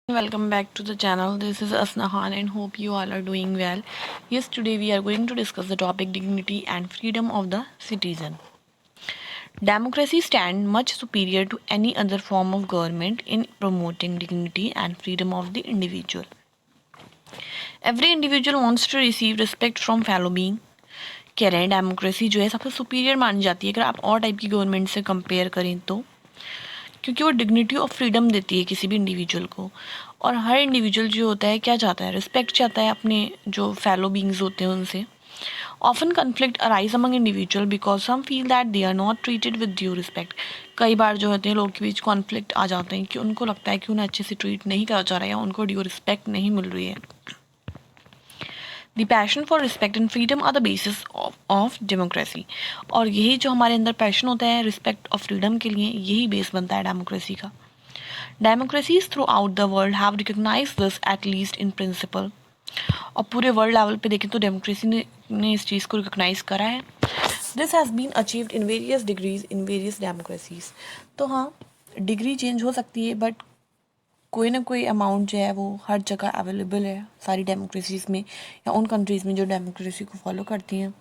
Welcome back to the channel. This is Asna Khan and hope you all are doing well. Yes, today we are going to discuss the topic dignity and freedom of the citizen. Democracy stands much superior to any other form of government in promoting dignity and freedom of the individual. Every individual wants to receive respect from fellow being. कह रहे हैं democracy जो है सबसे superior मानी जाती है अगर आप और टाइप की गवर्नमेंट से कंपेयर करें तो, क्योंकि वो डिग्निटी ऑफ फ्रीडम देती है किसी भी इंडिविजुअल को। और हर इंडिविजुअल जो होता है क्या चाहता है, रिस्पेक्ट चाहता है अपने जो फेलो बींग्स होते हैं उनसे। Often conflict arise among individual because some feel that they are not treated with due respect. कई बार जो होते हैं लोगों के बीच कॉन्फ्लिक्ट आ जाते हैं कि उनको लगता है कि उन्हें अच्छे से ट्रीट नहीं करा जा रहा है या उनको ड्यू रिस्पेक्ट नहीं मिल रही है। The passion for respect and freedom are the basis of democracy. और यही जो हमारे अंदर पैशन होता है रिस्पेक्ट और फ्रीडम के लिए, यही बेस बनता है डेमोक्रेसी का। Democracies throughout the world have recognize this at least in principle. और पूरे वर्ल्ड लेवल पे देखें तो डेमोक्रेसी ने इस चीज़ को रिकग्नाइज करा है। This has been achieved in various degrees in various democracies. तो हाँ, डिग्री चेंज हो सकती है बट कोई ना कोई अमाउंट जो है वो हर जगह अवेलेबल है सारी डेमोक्रेसीज में या उन कंट्रीज़ में जो डेमोक्रेसी को फॉलो करती हैं।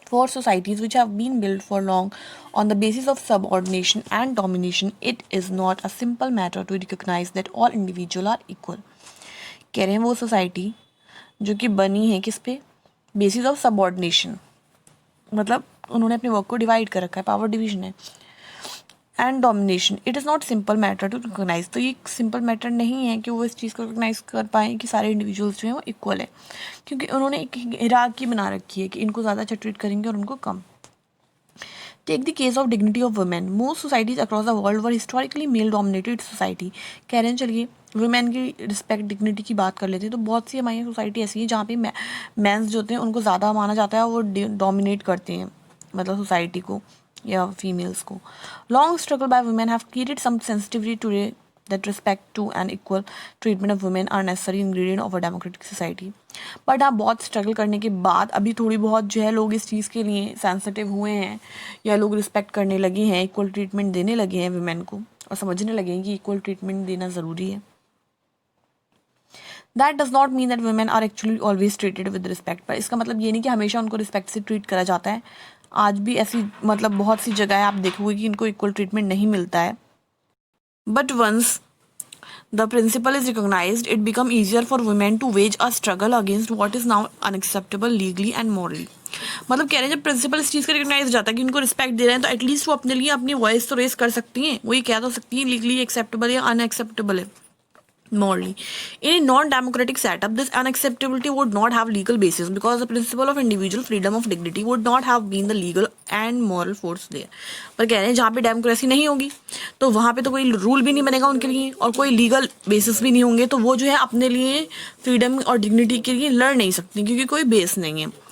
For societies which have been built for long on the basis of subordination and domination, it is not a simple matter to recognize that all individuals are equal. कह रहे हैं वो society जो कि बनी है किस पे, बेसिस ऑफ सबऑर्डिनेशन, मतलब उन्होंने अपने वर्क को डिवाइड कर रखा है, पावर डिवीजन है, and domination. It is not simple matter to recognize. तो ये सिंपल मैटर नहीं है कि वो इस चीज़ को रिकोगनाइज कर पाएँ कि सारे इंडिविजुअल्स जो हैं वो इक्वल है, क्योंकि उन्होंने एक हिरार्की बना रखी है कि इनको ज़्यादा अच्छा ट्रीट करेंगे और उनको कम। Take the case of dignity of women. Most societies across the world were historically male dominated society. कह रहे हैं चलिए वुमेन की रिस्पेक्ट डिग्निटी की बात कर लेते हैं, तो बहुत सी हमारी सोसाइटी ऐसी है जहाँ पे मेंस जो होते हैं उनको ज़्यादा माना जाता है, वो डोमिनेट करते हैं मतलब सोसाइटी को या फीमेल्स को। Long struggle by women have created some sensitivity today that respect to and equal treatment of women are necessary ingredient of a democratic society। But हाँ, बहुत स्ट्रगल करने के बाद अभी थोड़ी बहुत जो है लोग इस चीज़ के लिए सेंसिटिव हुए हैं या लोग रिस्पेक्ट करने लगे हैं, इक्वल ट्रीटमेंट देने लगे हैं वुमेन को और समझने लगे हैं कि इक्वल ट्रीटमेंट देना ज़रूरी है। That does not mean that women are actually always treated with respect. पर इसका मतलब ये नहीं कि हमेशा उनको रिस्पेक्ट से ट्रीट करा जाता है। आज भी ऐसी मतलब बहुत सी जगह आप देखोगे कि इनको इक्वल ट्रीटमेंट नहीं मिलता है। But once the principle is recognized, it becomes easier for women to wage a struggle against what is now unacceptable legally and morally। मतलब कह रहे हैं जब प्रिंसिपल इस चीज़ का रिकग्नाइज हो जाता है कि उनको रिस्पेक्ट दे रहे हैं तो एटलीस्ट वो अपने लिए अपनी वॉइस तो रेस कर सकती हैं, वो ये कह तो सकती हैं लीगली एक्सेप्टेबल या अनएक्सेप्टेबल है morally। In a non-democratic setup, this unacceptability would not have legal basis because the principle of individual freedom of dignity would not have been the legal and moral force there। पर कह रहे हैं जहाँ पे democracy नहीं होगी तो वहाँ पे तो कोई रूल भी नहीं बनेगा उनके लिए और कोई लीगल बेसिस भी नहीं होंगे, तो वो जो है अपने लिए फ्रीडम और डिग्निटी के लिए लड़ नहीं सकती क्योंकि कोई बेस नहीं है।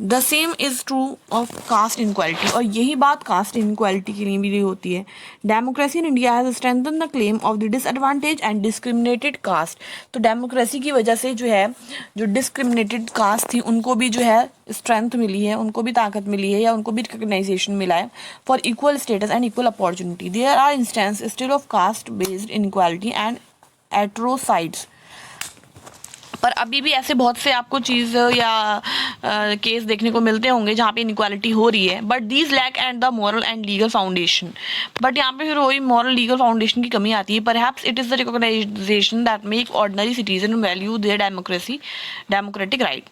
The same is true of caste inequality. और यही बात कास्ट इनक्वालिटी के लिए भी होती है। Democracy in India has strengthen the claim of the disadvantage and discriminated caste. तो डेमोक्रेसी की वजह से जो है जो डिस्क्रिमिनेटेड कास्ट थी उनको भी जो है स्ट्रेंथ मिली है, उनको भी ताकत मिली है या उनको भी रिकग्नाइजेशन मिला है for equal status and equal opportunity. There are instances still of caste based inequality and atrocities. पर अभी भी ऐसे बहुत से आपको चीज़ या केस देखने को मिलते होंगे जहाँ पे इनक्वालिटी हो रही है, but these lack and the moral and legal foundation. But यहाँ पे फिर वही मॉरल लीगल फाउंडेशन की कमी आती है। Perhaps it is the recognization that make ordinary citizen value their democratic right.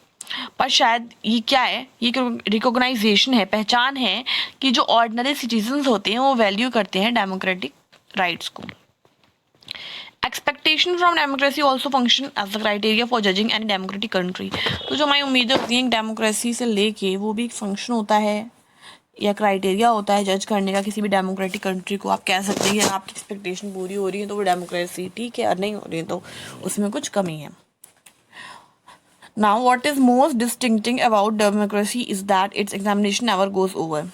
पर शायद ये क्या है, ये रिकॉग्नाइजेशन है, पहचान है कि जो ऑर्डिनरी सिटीजन्स होते हैं वो वैल्यू करते हैं डेमोक्रेटिक राइट्स को। Expectation from democracy also function as the criteria for judging any democratic country. तो जो हमारी उम्मीदें होती हैं डेमोक्रेसी से लेके वो भी एक फंक्शन होता है या क्राइटेरिया होता है जज करने का किसी भी डेमोक्रेटिक कंट्री को। आप कह सकते हैं कि आपकी एक्सपेक्टेशन पूरी हो रही है तो वो डेमोक्रेसी ठीक है, और नहीं हो रही है तो उसमें कुछ कमी है। Now what is most distincting about democracy is that its examination never goes over.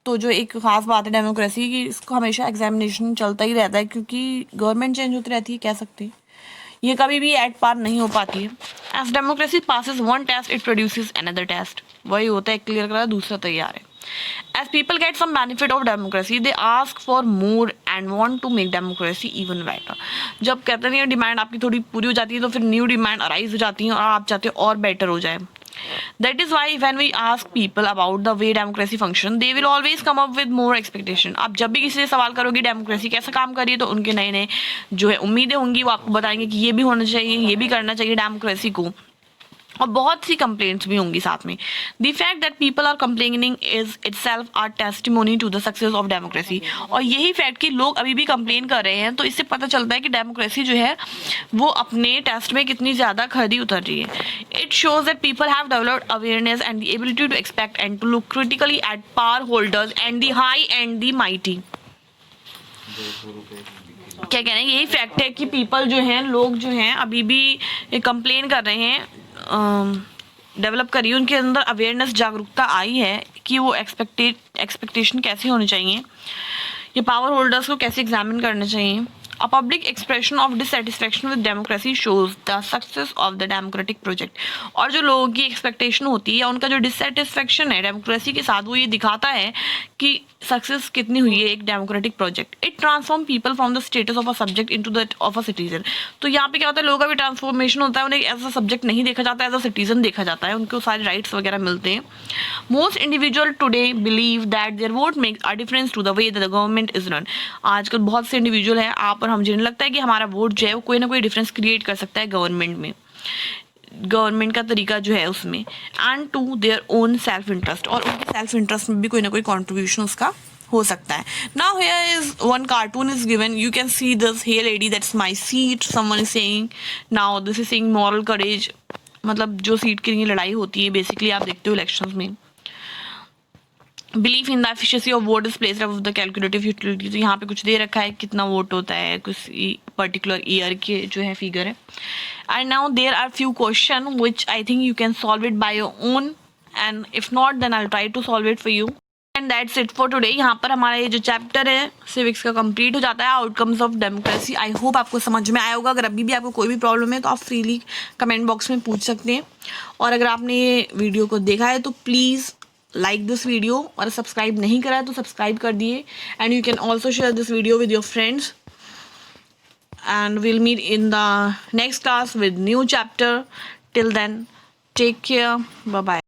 तो जो एक ख़ास बात है डेमोक्रेसी की, इसको हमेशा एग्जामिनेशन चलता ही रहता है क्योंकि गवर्नमेंट चेंज होती रहती है, कह सकते हैं, ये कभी भी एट पार नहीं हो पाती है। As democracy passes one test it produces another test, वही होता है, क्लियर करा दूसरा तैयार है। As people get some benefit of democracy, they ask for more and want to make democracy even better. जब कहते नहीं डिमांड आपकी थोड़ी पूरी हो जाती है तो फिर न्यू डिमांड अराइज हो जाती है और आप चाहते हो और बेटर हो जाए। That is why when we ask people about the way democracy function, they will always come up with more expectation. आप जब भी किसी से सवाल करोगे डेमोक्रेसी कैसे काम कर रही है तो उनके नए नए जो है उम्मीदें होंगी, वो आपको बताएंगे कि ये भी होना चाहिए, ये भी करना चाहिए डेमोक्रेसी को, और बहुत सी कंप्लेंट्स भी होंगी साथ में। The fact that people are complaining is itself are testimony to the success of democracy. और यही फैक्ट कि लोग अभी भी कंप्लेन कर रहे हैं तो इससे पता चलता है कि डेमोक्रेसी जो है वो अपने टेस्ट में कितनी ज़्यादा खरी उतर रही है। It shows that people have developed awareness and the ability to expect and to look critically at power holders and the high and the mighty. क्या कहना है, यही फैक्ट है कि पीपल जो हैं, लोग जो हैं अभी भी कंप्लेन कर रहे हैं, डेवलप करी, उनके अंदर अवेयरनेस, जागरूकता आई है कि वो एक्सपेक्टेशन कैसे होनी चाहिए, ये पावर होल्डर्स को कैसे एग्जामिन करना चाहिए। A public expression of dissatisfaction with democracy shows the success of the democratic project. और जो लोगों की एक्सपेक्टेशन होती है या उनका जो डिससेटिस्फेक्शन है डेमोक्रेसी के साथ, वो ये दिखाता है कि सक्सेस कितनी हुई है एक democratic project. It transform people from the status of a subject into that of a citizen. तो यहाँ पे क्या होता है, लोगों का भी ट्रांसफॉर्मेशन होता है, उन्हें एज अ सब्जेक्ट नहीं देखा जाता, एज अ सिटीजन देखा जाता है, उनको सारे राइट्स वगैरह मिलते हैं। Most individual today believe that their vote makes a difference to the way the government is run. आजकल बहुत से इंडिविजुअल हैं, आप और हम, जिन्हें लगता है कि हमारा वोट जो है वो कोई ना कोई डिफरेंस क्रिएट कर सकता है गवर्नमेंट में, गवर्नमेंट का तरीका जो है उसमें, and to their own self interest, और उनके सेल्फ इंटरेस्ट में भी कोई ना कोई कॉन्ट्रीब्यूशन उसका हो सकता है। Now here is one cartoon is given, you can see this, hey lady that's my seat, someone is saying, now this is saying moral courage, मतलब जो सीट के लिए लड़ाई होती है बेसिकली आप देखते हो इलेक्शंस में। Belief in the efficiency of vote is placed above the calculative utility. तो यहाँ पे कुछ दे रखा है कितना वोट होता है, कुछ पर्टिकुलर ईयर के जो है फिगर है। And now there are few question which I think you can solve it by your own, and if not then I will try to solve it for you. And that's it for today. यहाँ पर हमारा ये जो chapter है civics का complete हो जाता है, outcomes of democracy. I hope आपको समझ में आया होगा। अगर अभी भी आपको कोई भी प्रॉब्लम है तो आप फ्रीली कमेंट बॉक्स में पूछ सकते हैं। और अगर आपने ये वीडियो को देखा है तो प्लीज़ लाइक दिस वीडियो, और सब्सक्राइब नहीं करा है तो सब्सक्राइब कर दिए। And you can also share this video with your friends, and we'll meet in the next class with new chapter. Till then, take care. Bye bye.